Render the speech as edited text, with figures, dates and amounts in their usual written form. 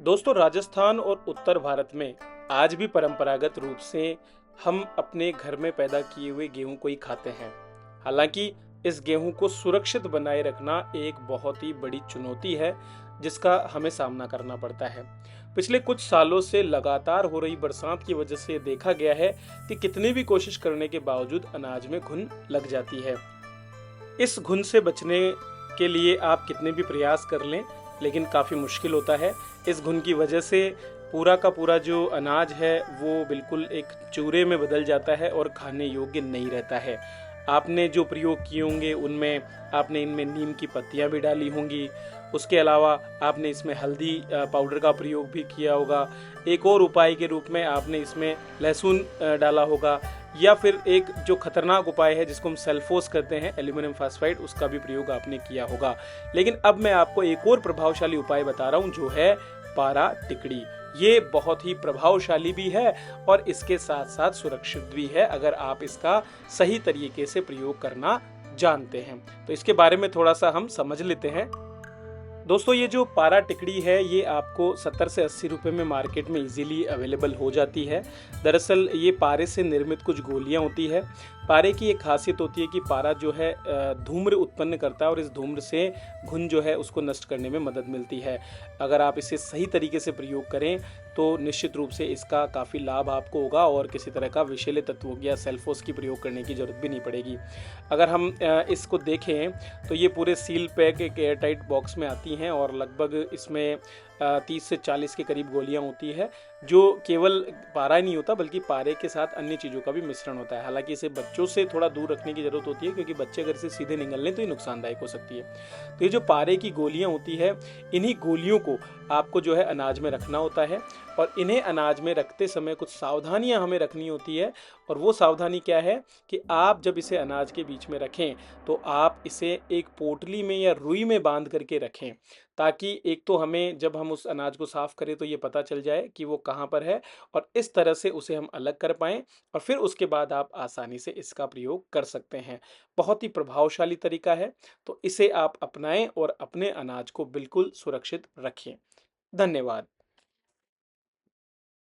दोस्तों, राजस्थान और उत्तर भारत में आज भी परंपरागत रूप से हम अपने घर में पैदा किए हुए गेहूं को ही खाते हैं। हालांकि इस गेहूं को सुरक्षित बनाए रखना एक बहुत ही बड़ी चुनौती है, जिसका हमें सामना करना पड़ता है। पिछले कुछ सालों से लगातार हो रही बरसात की वजह से देखा गया है कि कितनी भी कोशिश करने के बावजूद अनाज में घुन लग जाती है। इस घुन से बचने के लिए आप कितने भी प्रयास कर लें, लेकिन काफ़ी मुश्किल होता है। इस घुन की वजह से पूरा का पूरा जो अनाज है वो बिल्कुल एक चूरे में बदल जाता है और खाने योग्य नहीं रहता है। आपने जो प्रयोग किए होंगे उनमें आपने इनमें नीम की पत्तियां भी डाली होंगी। उसके अलावा आपने इसमें हल्दी पाउडर का प्रयोग भी किया होगा। एक और उपाय के रूप में आपने इसमें लहसुन डाला होगा, या फिर एक जो खतरनाक उपाय है जिसको हम सेल्फोस करते हैं, एल्यूमिनियम फास्फाइड, उसका भी प्रयोग आपने किया होगा। लेकिन अब मैं आपको एक और प्रभावशाली उपाय बता रहा हूं, जो है पारा टिकड़ी। ये बहुत ही प्रभावशाली भी है और इसके साथ साथ सुरक्षित भी है, अगर आप इसका सही तरीके से प्रयोग करना जानते हैं। तो इसके बारे में थोड़ा सा हम समझ लेते हैं। दोस्तों, ये जो पारा टिकड़ी है ये आपको 70 से 80 रुपए में मार्केट में इजीली अवेलेबल हो जाती है। दरअसल ये पारे से निर्मित कुछ गोलियां होती है। पारे की एक खासियत होती है कि पारा जो है धूम्र उत्पन्न करता है और इस धूम्र से घुन जो है उसको नष्ट करने में मदद मिलती है। अगर आप इसे सही तरीके से प्रयोग करें तो निश्चित रूप से इसका काफ़ी लाभ आपको होगा और किसी तरह का विषैले तत्वों या सेल्फोस की प्रयोग करने की जरूरत भी नहीं पड़ेगी। अगर हम इसको देखें तो ये पूरे सील पैक एक एयरटाइट बॉक्स में आती हैं और लगभग इसमें 30 से 40 के करीब गोलियां होती है, जो केवल पारा ही नहीं होता बल्कि पारे के साथ अन्य चीज़ों का भी मिश्रण होता है। हालांकि इसे बच्चों से थोड़ा दूर रखने की जरूरत होती है, क्योंकि बच्चे अगर इसे सीधे निगल लें तो ये नुकसानदायक हो सकती है। तो ये जो पारे की गोलियां होती है, इन्हीं गोलियों को आपको जो है अनाज में रखना होता है और इन्हें अनाज में रखते समय कुछ सावधानियां हमें रखनी होती है। और वो सावधानी क्या है कि आप जब इसे अनाज के बीच में रखें तो आप इसे एक पोटली में या रुई में बांध करके रखें, ताकि एक तो हमें जब हम उस अनाज को साफ करें तो ये पता चल जाए कि वो कहाँ पर है, और इस तरह से उसे हम अलग कर पाएं और फिर उसके बाद आप आसानी से इसका प्रयोग कर सकते हैं। बहुत ही प्रभावशाली तरीका है, तो इसे आप अपनाएं और अपने अनाज को बिल्कुल सुरक्षित रखें। धन्यवाद।